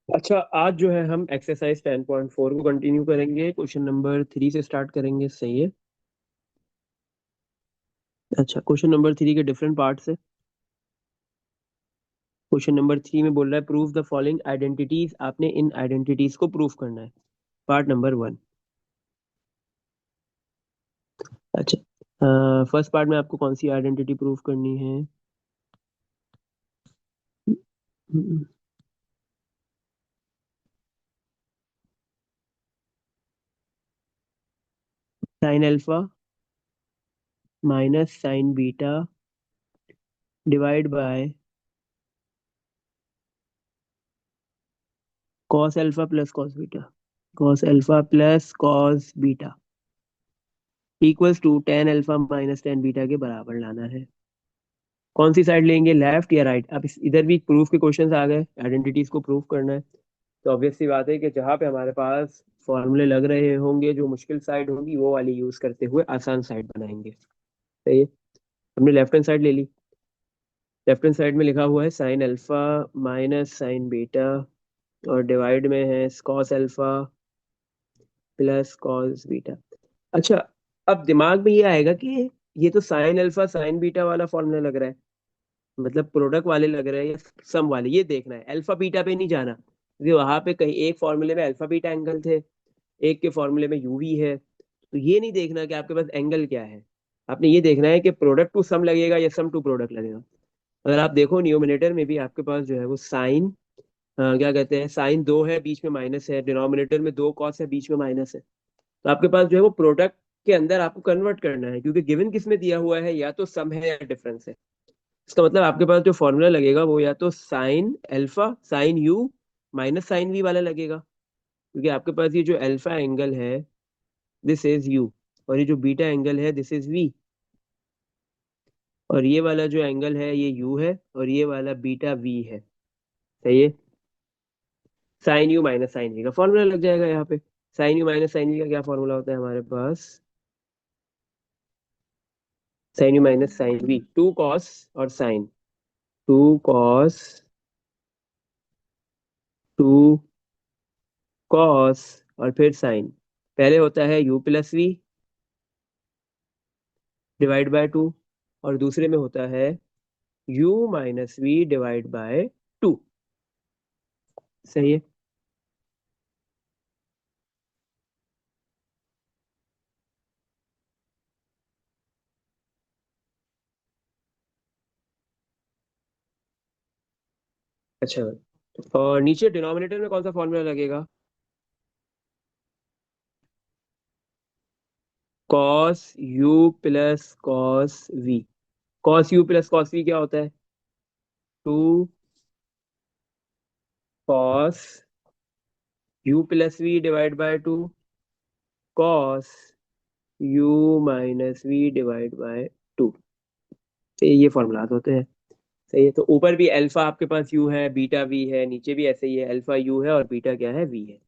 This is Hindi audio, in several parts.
अच्छा, आज जो है हम एक्सरसाइज 10.4 को कंटिन्यू करेंगे। क्वेश्चन नंबर 3 से स्टार्ट करेंगे, सही है। अच्छा, क्वेश्चन नंबर 3 के डिफरेंट पार्ट्स है। क्वेश्चन नंबर 3 में बोल रहा है प्रूव द फॉलोइंग आइडेंटिटीज। आपने इन आइडेंटिटीज को प्रूव करना है। Part number 1। अच्छा, फर्स्ट पार्ट में आपको कौन सी आइडेंटिटी प्रूव करनी है? Sine alpha minus sine beta divide by cos alpha plus cos beta. Cos alpha plus cos beta equals to tan alpha minus tan beta के बराबर लाना है। कौन सी साइड लेंगे, लेफ्ट या राइट? अब इधर भी प्रूफ के क्वेश्चंस आ गए, आइडेंटिटीज को प्रूफ करना है। तो ऑब्वियस सी बात है कि जहां पे हमारे पास फॉर्मूले लग रहे होंगे, जो मुश्किल साइड होगी वो वाली यूज करते हुए आसान साइड बनाएंगे। सही है। हमने लेफ्ट हैंड साइड ले ली। लेफ्ट हैंड साइड में लिखा हुआ है sine alpha minus sine beta और डिवाइड में है cos alpha plus cos beta. अच्छा, अब दिमाग में ये आएगा कि ये तो साइन अल्फा साइन बीटा वाला फॉर्मूला लग रहा है, मतलब प्रोडक्ट वाले लग रहे हैं या सम वाले, ये देखना है। अल्फा बीटा पे नहीं जाना, क्योंकि वहां पे कहीं एक फॉर्मूले में अल्फा बीटा एंगल थे, एक के फॉर्मूले में यूवी है। तो ये नहीं देखना कि आपके पास एंगल क्या है, आपने ये देखना है कि प्रोडक्ट टू सम लगेगा या सम टू प्रोडक्ट लगेगा। अगर आप देखो न्यूमिनेटर में भी आपके पास जो है वो साइन, क्या कहते हैं, साइन दो है, बीच में माइनस है, डिनोमिनेटर में दो कॉस है, बीच में माइनस है। तो आपके पास जो है वो प्रोडक्ट के अंदर आपको कन्वर्ट करना है, क्योंकि गिवन किस में दिया हुआ है, या तो सम है या डिफरेंस है। इसका मतलब आपके पास जो फॉर्मूला लगेगा वो या तो sine alpha sine u minus sine v वाला लगेगा, क्योंकि आपके पास ये जो अल्फा एंगल है दिस इज यू, और ये जो बीटा एंगल है दिस इज वी, और ये वाला जो एंगल है ये यू है और ये वाला बीटा वी है। सही है। Sine u minus sine v का फॉर्मूला लग जाएगा यहाँ पे। Sine u minus sine v का क्या फॉर्मूला होता है हमारे पास? Sine u minus sine v, two cos और sine, two cos two cos और फिर साइन। पहले होता है u plus v divide by two, और दूसरे में होता है u minus v divide by two. सही है। अच्छा, और नीचे डिनोमिनेटर में कौन सा फॉर्मूला लगेगा? Cos u plus cos v. Cos u plus cos v क्या होता है? Two cos u plus v divide by two cos u minus v divide by two. ये फॉर्मूलाज होते हैं। सही है। तो ऊपर भी अल्फा आपके पास यू है, बीटा वी है, नीचे भी ऐसे ही है, अल्फा यू है और बीटा क्या है, वी है।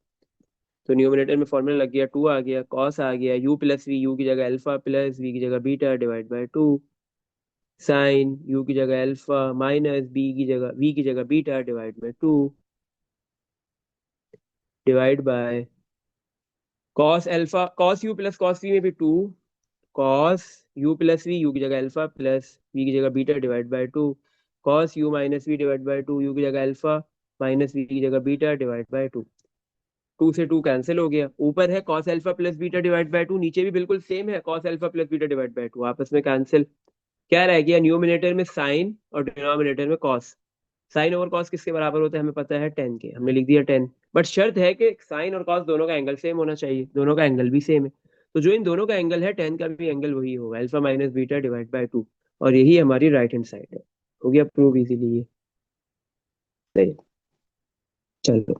तो न्यूमिनेटर में फॉर्मूला लग गया, टू आ गया, कॉस आ गया, यू प्लस वी, यू की जगह अल्फा प्लस वी की जगह beta divide by two, sine u की जगह अल्फा माइनस बी की जगह वी की जगह beta divide by two divide by cos alpha cos u plus cos v में भी two, cos u plus v, u की जगह अल्फा प्लस वी की जगह beta divide by two, cos u minus v divide by two, u की जगह अल्फा माइनस वी की जगह beta divide by two. Two से टू कैंसिल हो गया, ऊपर है cos alpha plus beta divide by to, नीचे भी बिल्कुल सेम है cos alpha plus beta divide by to, आपस में कैंसिल। क्या रह गया, न्यूमिनेटर में साइन और डिनोमिनेटर में कॉस। साइन ओवर कॉस किसके बराबर होता है, हमें पता है 10 के, हमने लिख दिया 10। बट शर्त है कि साइन और कॉस दोनों का एंगल सेम होना चाहिए, दोनों का एंगल भी सेम है। तो जो इन दोनों का एंगल है 10 का भी एंगल वही होगा, alpha minus beta divide by two, और यही हमारी राइट हैंड साइड है। हो गया प्रूव इजीली ये। सही। चलो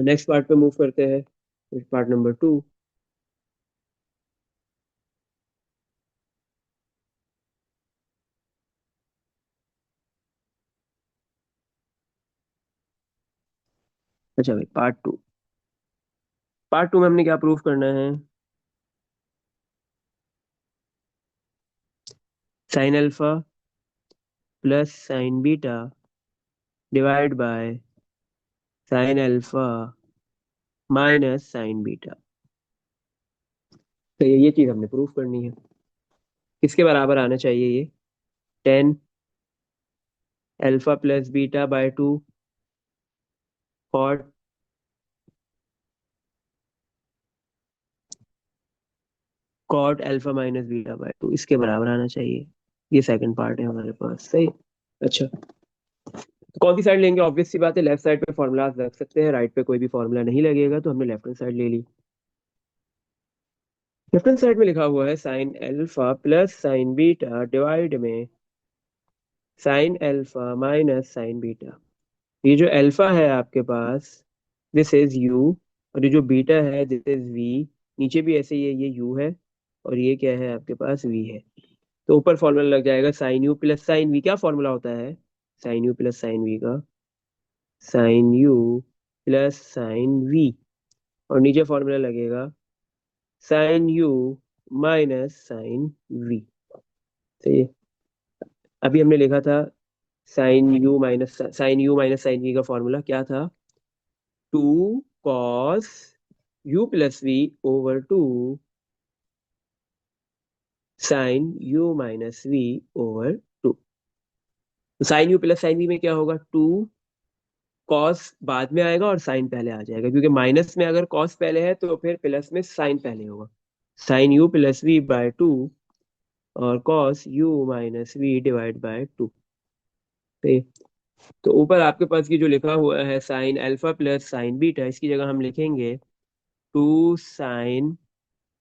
नेक्स्ट पार्ट पे मूव करते हैं, पार्ट नंबर 2। अच्छा भाई, पार्ट 2। पार्ट 2 में हमने क्या प्रूव करना है? Sine alpha plus sine beta divide by sign alpha minus sine beta. तो ये चीज हमने प्रूफ करनी है। किसके बराबर आना चाहिए ये? 10 alpha plus beta by 2 cot cot alpha minus beta by 2 इसके बराबर आना चाहिए। ये सेकंड पार्ट है हमारे पास, सही। अच्छा, तो कौन सी साइड लेंगे? ऑब्वियस सी बात है, लेफ्ट साइड पे फॉर्मूलाज लग सकते हैं, राइट पे कोई भी फॉर्मूला नहीं लगेगा, तो हमने लेफ्ट हैंड साइड ले ली। लेफ्ट हैंड साइड में लिखा हुआ है sine alpha plus sine beta divide में sine alpha minus sine beta. ये जो अल्फा है आपके पास, दिस इज यू, और ये जो बीटा है दिस इज वी। नीचे भी ऐसे ही है, ये यू है और ये क्या है आपके पास, वी है। तो ऊपर फॉर्मूला लग जाएगा sine u plus sine v. क्या फॉर्मूला होता है sine u plus sine v का? Sine u plus sine v. और नीचे फॉर्मूला लगेगा sine u minus sine v. तो ये अभी हमने लिखा था sine u minus sine v का फॉर्मूला क्या था? 2 cos u plus v over 2 sin u minus v over 2। तो sine u plus sine v में क्या होगा? 2 cos बाद में आएगा और साइन पहले आ जाएगा, क्योंकि माइनस में अगर cos पहले है तो फिर प्लस में साइन पहले होगा। sin u plus v by 2 और cos u minus v divide by 2। तो ऊपर आपके पास ये जो लिखा हुआ है sine alpha plus sine beta, इसकी जगह हम लिखेंगे 2 sin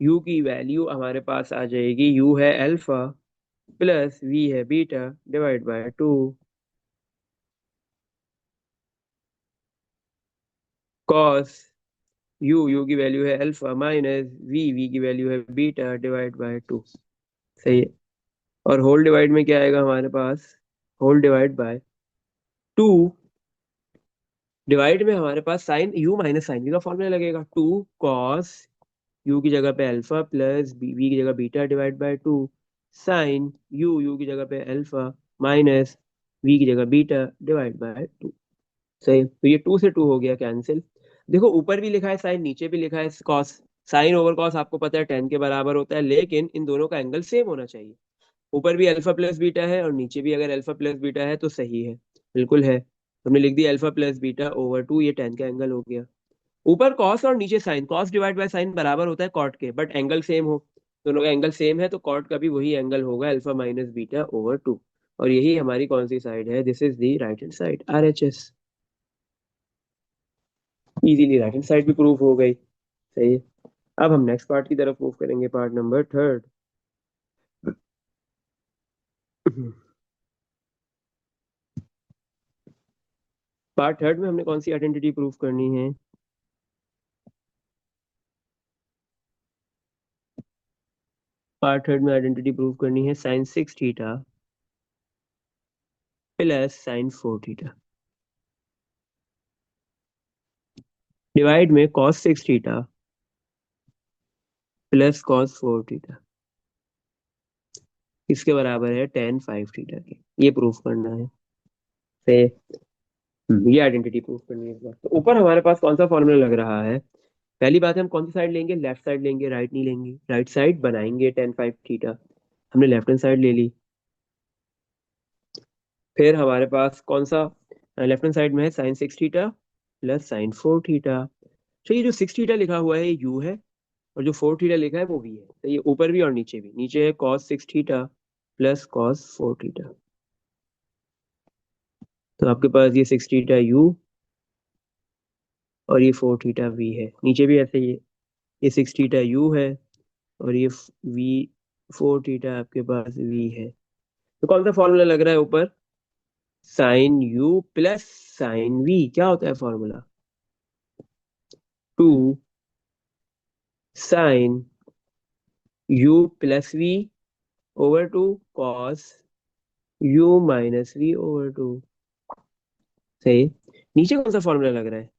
u की वैल्यू हमारे पास आ जाएगी, u है अल्फा प्लस v है beta divide by 2 cos you की वैल्यू है अल्फा माइनस वी की वैल्यू है बीटा डिवाइड बाय 2। सही है। और होल डिवाइड में क्या आएगा हमारे पास? Whole divide by 2। डिवाइड में हमारे पास sine u minus sine v का फॉर्मूला लगेगा। 2 cos यू की जगह पे अल्फा प्लस वी की जगह beta divide by 2 sine u की जगह पे अल्फा माइनस वी की जगह बीटा डिवाइड बाय 2। सही, तो ये 2 से 2 हो गया कैंसिल। देखो ऊपर भी लिखा है साइन, नीचे भी लिखा है कॉस। साइन ओवर कॉस आपको पता है 10 के बराबर होता है, लेकिन इन दोनों का एंगल सेम होना चाहिए। ऊपर भी अल्फा प्लस बीटा है और नीचे भी अगर अल्फा प्लस बीटा है तो सही है, बिल्कुल है। हमने लिख दिया अल्फा प्लस बीटा ओवर 2, ये 10 का एंगल हो गया। ऊपर कॉस और नीचे sine, cos divide by sine बराबर होता है कॉट के, बट एंगल सेम हो, दोनों का एंगल सेम है, तो कॉट का भी वही एंगल होगा अल्फा माइनस बीटा ओवर 2। और यही हमारी कौन सी साइड है? This is the right hand side, RHS। Easily right hand side भी प्रूफ हो गई। सही है। अब हम नेक्स्ट पार्ट की तरफ मूव करेंगे, part number third. Part third में हमने कौन सी आइडेंटिटी प्रूफ करनी है? पार्ट थर्ड में आइडेंटिटी प्रूफ करनी है sin 6 theta plus sin 4 theta divide में cos 6 theta plus cos 4 theta. इसके बराबर है tan 5 थीटा के। ये प्रूफ करना है। से ये आइडेंटिटी प्रूफ करनी है इस बार। तो ऊपर हमारे पास कौन सा फॉर्मूला लग रहा है? पहली बात है, हम कौन सी साइड लेंगे? लेफ्ट साइड लेंगे, राइट नहीं लेंगे। राइट साइड बनाएंगे tan 5 थीटा, हमने लेफ्ट हैंड साइड ले ली। फिर हमारे पास कौन सा लेफ्ट हैंड साइड में है? sin 6 theta plus sin 4 theta. तो ये जो 6 थीटा लिखा हुआ है ये यू है, और जो 4 थीटा लिखा है वो वी है। तो ये ऊपर भी और नीचे भी, नीचे है cos 6 theta plus cos 4 theta. तो आपके पास ये 6 थीटा यू और ये 4 थीटा वी है। नीचे भी ऐसे ही है, ये 6 थीटा यू है और ये वी 4 थीटा आपके पास वी है। तो कौन सा फॉर्मूला लग रहा है ऊपर? Sine u plus sine v. क्या होता है formula? 2 sine u plus v over 2 cos u minus v over 2। सही। नीचे कौन सा फॉर्मूला लग रहा है?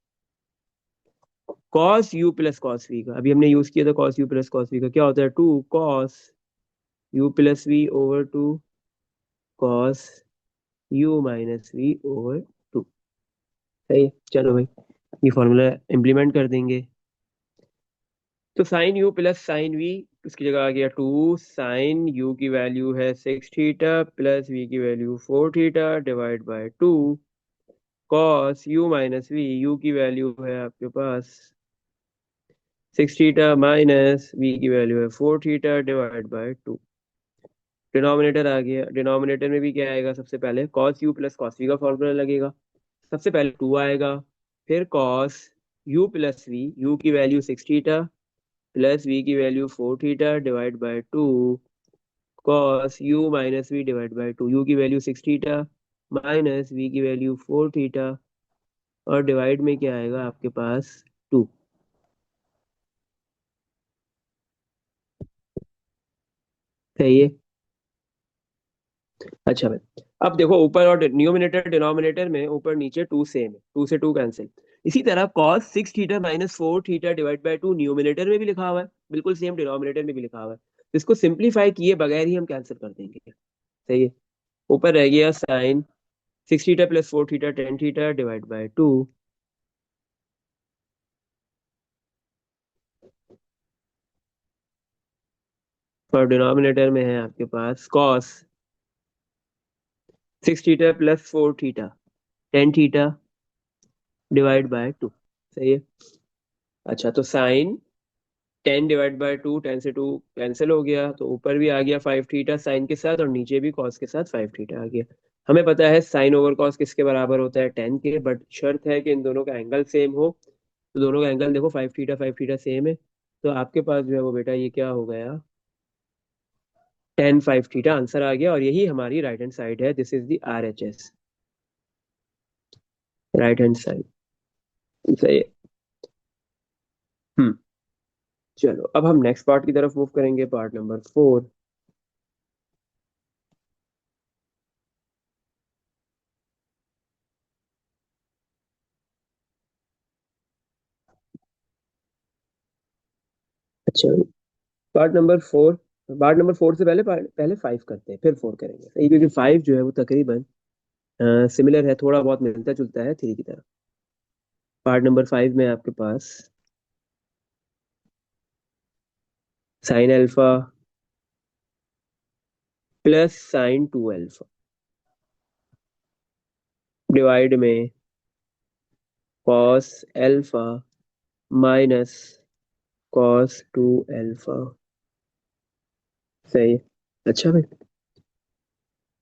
Cos u plus cos v का। अभी हमने यूज किया था cos u plus cos v का। क्या होता है? 2 cos u plus v over 2 cos u minus v over 2। सही, चलो भाई। ये फॉर्मूला इम्प्लीमेंट कर देंगे। तो sine u plus sine v, उसकी जगह आ गया 2 साइन यू की वैल्यू है 6 थीटा प्लस वी की value 4 theta divide by 2 cos u minus v, u की वैल्यू है आपके पास 6 थीटा माइनस वी की वैल्यू है 4 थीटा डिवाइड बाय 2। डिनोमिनेटर आ गया, डिनोमिनेटर में भी क्या आएगा, सबसे पहले cos u plus cos v का फॉर्मूला लगेगा। सबसे पहले 2 आएगा, फिर cos u plus v, u की वैल्यू 6 थीटा प्लस वी की value 4 theta divide by 2 cos u minus v divide by 2, u की वैल्यू 6 थीटा माइनस वी की वैल्यू 4 थीटा, और डिवाइड में क्या आएगा आपके पास 2। सही है। अच्छा भाई, अब देखो ऊपर और न्यूमिनेटर डिनोमिनेटर में ऊपर नीचे 2 सेम है, 2 से 2 कैंसिल। इसी तरह cos 6 theta minus 4 theta divide by 2 numerator में भी लिखा हुआ है, बिल्कुल सेम डिनोमिनेटर में भी लिखा हुआ है, तो इसको सिंप्लीफाई किए बगैर ही हम कैंसिल कर देंगे। सही है। ऊपर रह गया sine 6 theta plus 4 theta 10 theta divide by 2, और डिनोमिनेटर में है आपके पास cos 6 theta plus 4 theta 10 theta divide by 2। सही है। अच्छा, तो साइन 10 डिवाइड बाय 2, 10 से 2 कैंसिल हो गया, तो ऊपर भी आ गया 5 थीटा साइन के साथ, और नीचे भी कॉस के साथ 5 थीटा आ गया। हमें पता है साइन ओवर कॉस किसके बराबर होता है, 10 के, बट शर्त है कि इन दोनों का एंगल सेम हो। तो दोनों का एंगल देखो, 5 थीटा सेम है, तो आपके पास जो है वो बेटा ये क्या हो गया, 10 5 थीटा आंसर आ गया, और यही हमारी राइट हैंड साइड है। This is the RHS, right hand side. सही है। हम्म। चलो अब हम नेक्स्ट पार्ट की तरफ मूव करेंगे, पार्ट नंबर 4। अच्छा, पार्ट नंबर 4। पार्ट नंबर 4 से पहले पहले 5 करते हैं, फिर 4 करेंगे, सही, क्योंकि 5 जो है वो तकरीबन सिमिलर है, थोड़ा बहुत मिलता जुलता है 3 की तरफ। पार्ट नंबर 5 में आपके पास sine alpha plus sine 2 alpha divide में cos alpha minus cos 2 alpha. सही है। अच्छा भाई,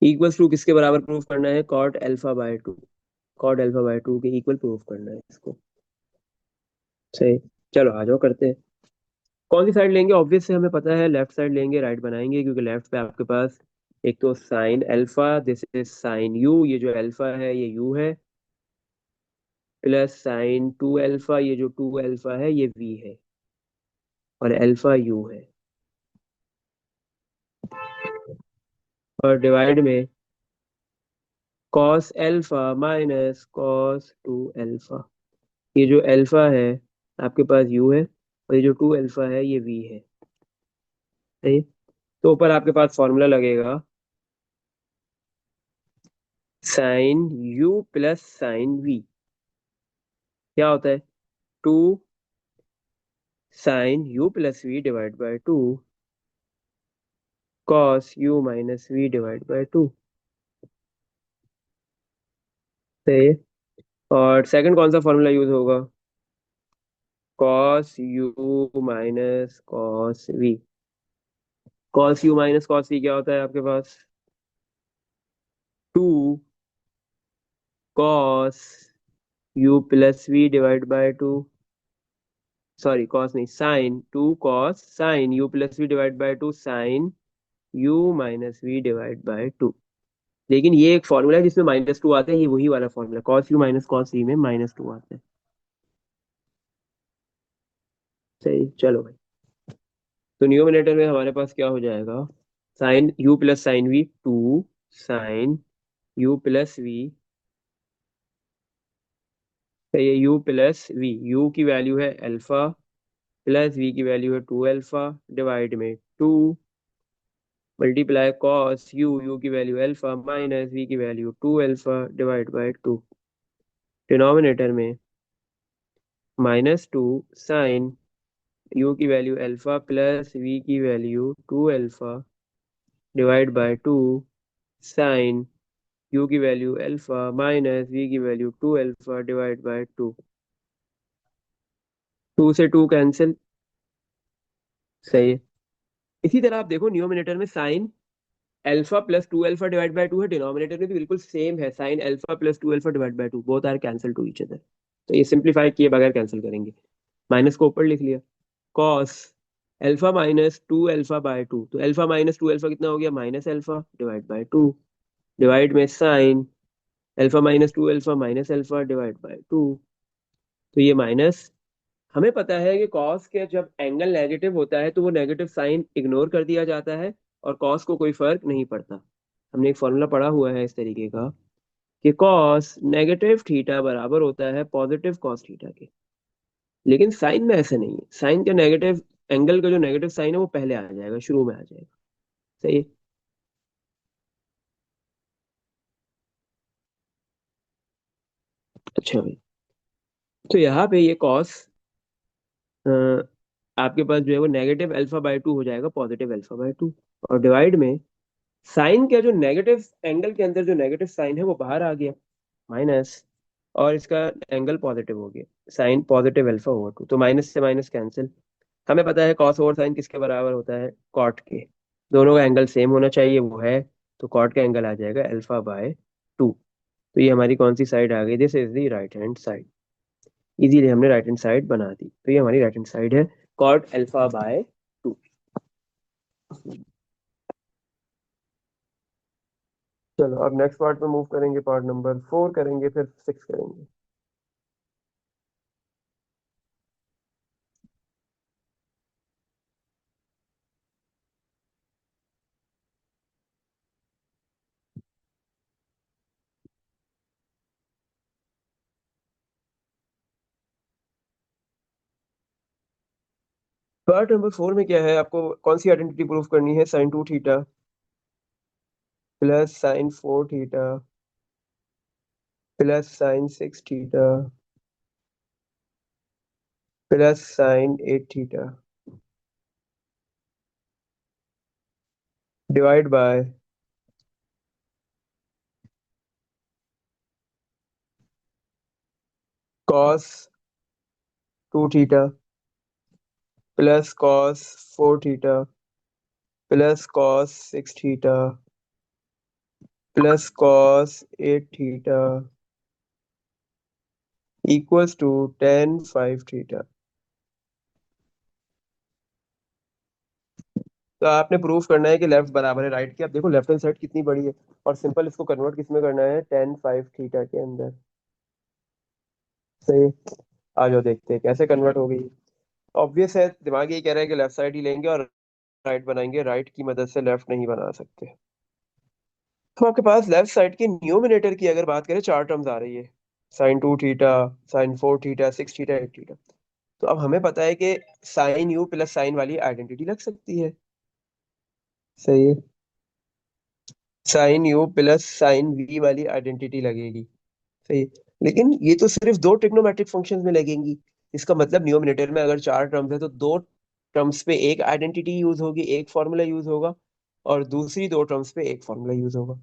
इक्वल्स टू किसके बराबर प्रूव करना है, cot alpha by 2, cot alpha by 2 के इक्वल प्रूव करना है इसको। सही। चलो आ जाओ करते हैं। कौन सी साइड लेंगे, ऑब्वियस से हमें पता है लेफ्ट साइड लेंगे, राइट बनाएंगे, क्योंकि लेफ्ट पे आपके पास एक तो sine alpha, this is sine you, ये जो अल्फा है ये यू है, प्लस साइन 2 अल्फा, ये जो 2 अल्फा है ये वी है, और अल्फा यू है, और डिवाइड में cos alpha minus cos 2 alpha, ये जो अल्फा है आपके पास यू है, और ये जो 2 अल्फा है ये वी है। सही है? तो ऊपर आपके पास फॉर्मूला लगेगा sine u plus sine v, क्या होता है, 2 sine u plus v divide by 2 cos u minus v divide by 2। सही है। और सेकंड कौन सा फॉर्मूला यूज होगा, cos u minus cos v, cos u minus cos v क्या होता है आपके पास, 2 cos u plus v divide by 2, sorry cos नहीं, sine 2 cos sine u plus v divide by 2 sine u minus v divide by 2। लेकिन ये एक फॉर्मूला है जिसमें -2 आते हैं, ये वही वाला formula, cos u minus cos v में -2 आते हैं। सही, चलो भाई। तो न्यूमिनेटर में हमारे पास क्या हो जाएगा, sine u plus sine v, 2 sine u plus v, ये यू प्लस वी, यू की वैल्यू है अल्फा प्लस वी की वैल्यू है 2 अल्फा, डिवाइड में 2 मल्टीप्लाई कॉस यू, यू की वैल्यू अल्फा माइनस वी की value 2 alpha divide by 2। Denominator में -2 साइन यू की वैल्यू अल्फा प्लस वी की value 2 alpha divide by 2 sine u की वैल्यू अल्फा माइनस वी की वैल्यू 2 अल्फा डिवाइड बाय 2 से 2 कैंसिल। सही है। इसी तरह आप देखो न्यूमरेटर में sine alpha plus 2 alpha divide by 2 है, डिनोमिनेटर में भी बिल्कुल सेम है, sine alpha plus 2 alpha divide by 2, both are cancel to each other. तो ये सिंप्लीफाई किए बगैर कैंसिल करेंगे। माइनस को ऊपर लिख लिया। Cos alpha minus 2 alpha by 2, तो अल्फा माइनस 2 अल्फा कितना हो गया, minus alpha divide by 2, divide में sine alpha minus 2 alpha minus alpha divide by 2। तो ये माइनस, हमें पता है कि कॉस के जब एंगल नेगेटिव होता है तो वो नेगेटिव साइन इग्नोर कर दिया जाता है और कॉस को कोई फर्क नहीं पड़ता। हमने एक फॉर्मूला पढ़ा हुआ है इस तरीके का कि कॉस नेगेटिव थीटा बराबर होता है पॉजिटिव कॉस थीटा के। लेकिन साइन में ऐसा नहीं है, साइन का नेगेटिव एंगल का जो नेगेटिव साइन है वो पहले आ जाएगा, शुरू में आ जाएगा। सही है। अच्छा भाई, तो यहाँ पे ये कॉस आपके पास जो है वो -अल्फा बाय 2 हो जाएगा पॉजिटिव अल्फा बाय 2, और डिवाइड में साइन का जो नेगेटिव एंगल के अंदर जो नेगेटिव साइन है वो बाहर आ गया, माइनस, और इसका एंगल पॉजिटिव हो गया, साइन पॉजिटिव अल्फा ओवर 2, तो माइनस से माइनस कैंसिल। हमें पता है कॉस ओवर साइन किसके बराबर होता है, कॉट के। दोनों का एंगल सेम होना चाहिए, वो है, तो कॉट का एंगल आ जाएगा अल्फा बाय 2। तो ये हमारी कौन सी साइड आ गई, this is the right hand side. Easily हमने राइट हैंड साइड बना दी, तो ये हमारी राइट हैंड साइड है, कॉट अल्फा बाय 2। चलो अब नेक्स्ट पार्ट पे मूव करेंगे, पार्ट नंबर 4 करेंगे, फिर 6 करेंगे। पार्ट नंबर 4 में क्या है, आपको कौन सी आइडेंटिटी प्रूफ करनी है, sin 2 theta plus sin 4 theta plus sin 6 theta plus sin 8 theta divide by cos 2 theta plus cos 4 theta plus cos 6 theta plus cos 8 theta equals to tan 5 theta. तो आपने प्रूफ करना है कि लेफ्ट बराबर है राइट के। अब देखो लेफ्ट हैंड साइड कितनी बड़ी है, और सिंपल इसको कन्वर्ट किस में करना है, tan 5 थीटा के अंदर। सही है। आ जाओ देखते हैं कैसे कन्वर्ट हो गई। ऑब्वियस है, दिमाग यही कह रहा है कि लेफ्ट साइड ही लेंगे और राइट बनाएंगे, राइट की मदद से लेफ्ट नहीं बना सकते। तो आपके पास लेफ्ट साइड के न्यूमिनेटर की अगर बात करें, चार टर्म्स आ रही है, sin 2 theta, sin 4 theta, 6 theta, 8 theta. तो अब हमें पता है कि साइन यू प्लस साइन वाली आइडेंटिटी लग सकती है। सही है। Sine u plus sine v वाली आइडेंटिटी लगेगी। सही है। लेकिन ये तो सिर्फ दो ट्रिग्नोमेट्रिक फंक्शंस में लगेंगी। इसका मतलब न्यूमरेटर में अगर चार टर्म्स है तो दो टर्म्स पे एक आइडेंटिटी यूज होगी, एक फॉर्मूला यूज होगा, और दूसरी दो टर्म्स पे एक फॉर्मूला यूज होगा।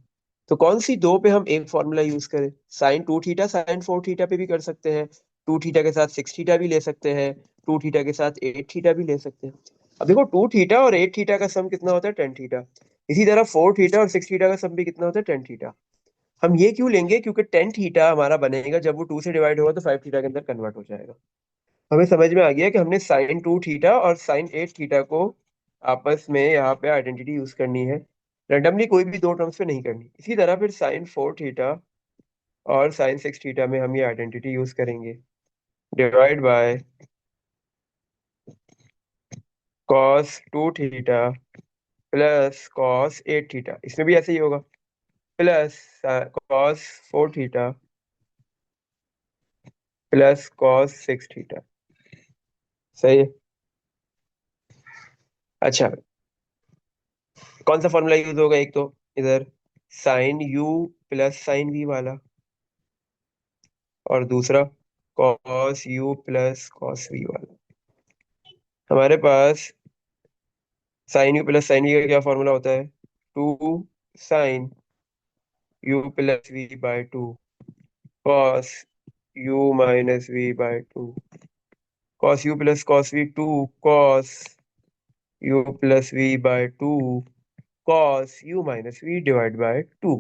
तो कौन सी दो पे हम एक फॉर्मूला यूज करें, sin 2 थीटा sin 4 थीटा पे भी कर सकते हैं, 2 थीटा के साथ 6 थीटा भी ले सकते हैं, 2 थीटा के साथ 8 थीटा भी ले सकते हैं। अब देखो 2 थीटा और 8 थीटा का सम कितना होता है, 10 थीटा। इसी तरह 4 थीटा और 6 थीटा का सम भी कितना होता है, 10 थीटा। हम ये क्यों लेंगे, क्योंकि 10 थीटा हमारा बनेगा जब वो 2 से डिवाइड होगा तो 5 थीटा के अंदर कन्वर्ट हो जाएगा। हमें समझ में आ गया कि हमने sin 2 थीटा और sin 8 थीटा को आपस में यहाँ पे आइडेंटिटी यूज करनी है, रेंडमली कोई भी दो टर्म्स पे नहीं करनी। इसी तरह फिर sin 4 थीटा और sin 6 थीटा में हम ये आइडेंटिटी यूज करेंगे, divide by cos 2 theta plus cos 8 theta, इसमें भी ऐसे ही होगा, plus cos 4 theta plus cos 6 theta. सही है। अच्छा, कौन सा फॉर्मूला यूज होगा, एक तो इधर sine u plus sine v वाला, और दूसरा cos u plus cos v वाला। हमारे पास sine u plus sine v का क्या फॉर्मूला होता है? Two sine u plus v by two cos u minus v by two cos u plus cos v two cos u plus v by two cos u minus v divide by two.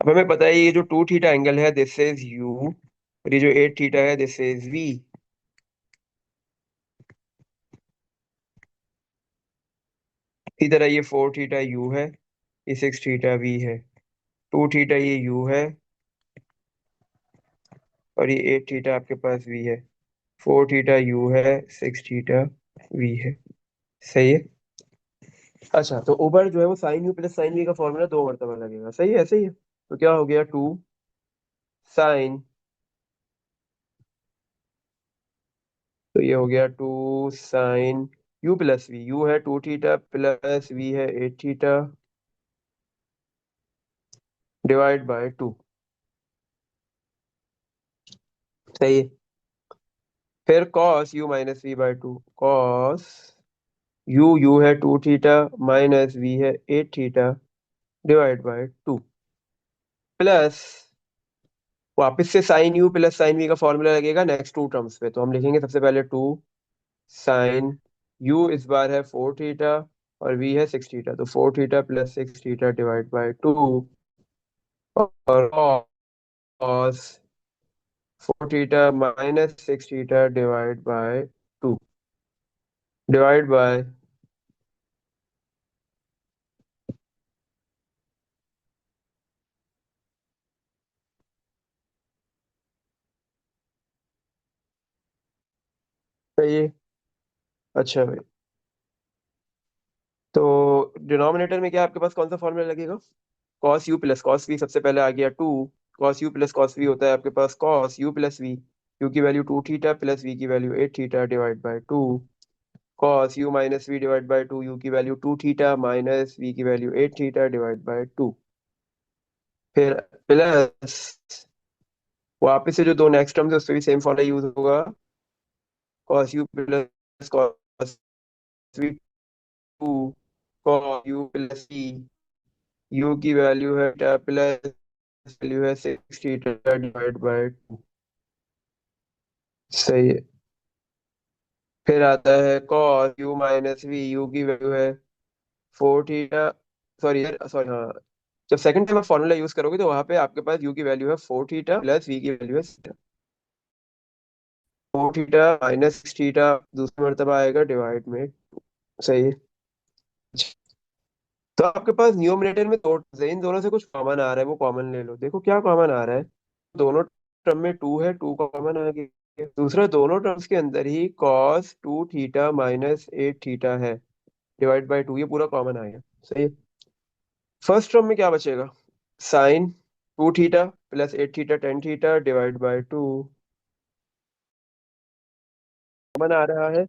अब हमें पता है ये जो टू थीटा एंगल है दिस इज यू, और ये जो एट थीटा है दिस इज वी। इसी तरह ये फोर थीटा यू है, ये सिक्स थीटा वी है, टू थीटा ये यू है, और ये एट थीटा आपके पास वी है। फोर थीटा यू है, सिक्स थीटा वी है। सही है। अच्छा, तो ऊपर जो है वो sine u plus sine v का फॉर्मूला दो मरतबा लगेगा। सही है, सही है। तो क्या हो गया? टू साइन, तो ये हो गया two sine u plus v, u है टू थीटा प्लस वी है eight theta divide by two. सही है। फिर cos u minus v by two, cos u है टू थीटा माइनस वी है eight theta divide by two, plus वापस से sine u plus sine v का फॉर्मूला लगेगा नेक्स्ट टू टर्म्स पे। तो हम लिखेंगे सबसे पहले टू साइन यू इस बार है फोर थीटा और वी है सिक्स थीटा, तो four theta plus six theta divide by two, और cos four theta minus six theta divide by two divide by. सही। अच्छा भाई, तो डिनोमिनेटर में क्या आपके पास कौन सा फॉर्मूला लगेगा? Cos u plus cos v, सबसे पहले आ गया two, cos u plus cos v होता है आपके पास cos u plus v, u की value two theta plus v की value eight theta divide by two, cos u minus v divide by two, u की value two theta minus v की value eight theta divide by two, फिर प्लस वापस से जो दो नेक्स्ट टर्म्स है उस पर भी सेम फॉर्मूला यूज होगा, cos u plus cos v two cos u plus v, u की वैल्यू है थीटा प्लस वैल्यू है six theta divide by two. सही है। फिर आता है cos u minus v, u की वैल्यू है फोर थीटा, सॉरी सॉरी हाँ, जब सेकंड टाइम आप फॉर्मूला यूज करोगे तो वहां पे आपके पास यू की वैल्यू है फोर थीटा प्लस वी की वैल्यू है four theta minus six theta, दूसरा मर्तबा आएगा डिवाइड में। सही है। तो आपके पास न्यूमरेटर में दो terms है, इन दोनों से कुछ कॉमन आ रहा है, वो कॉमन ले लो। देखो क्या कॉमन आ रहा है, दोनों टर्म में टू है, टू कॉमन आ गया। दूसरा, दोनों टर्म्स के अंदर ही cos two theta minus eight theta है डिवाइड बाय टू, ये पूरा कॉमन आएगा। सही है। फर्स्ट टर्म में क्या बचेगा? Sine two theta plus eight theta ten theta divide by two, common आ रहा है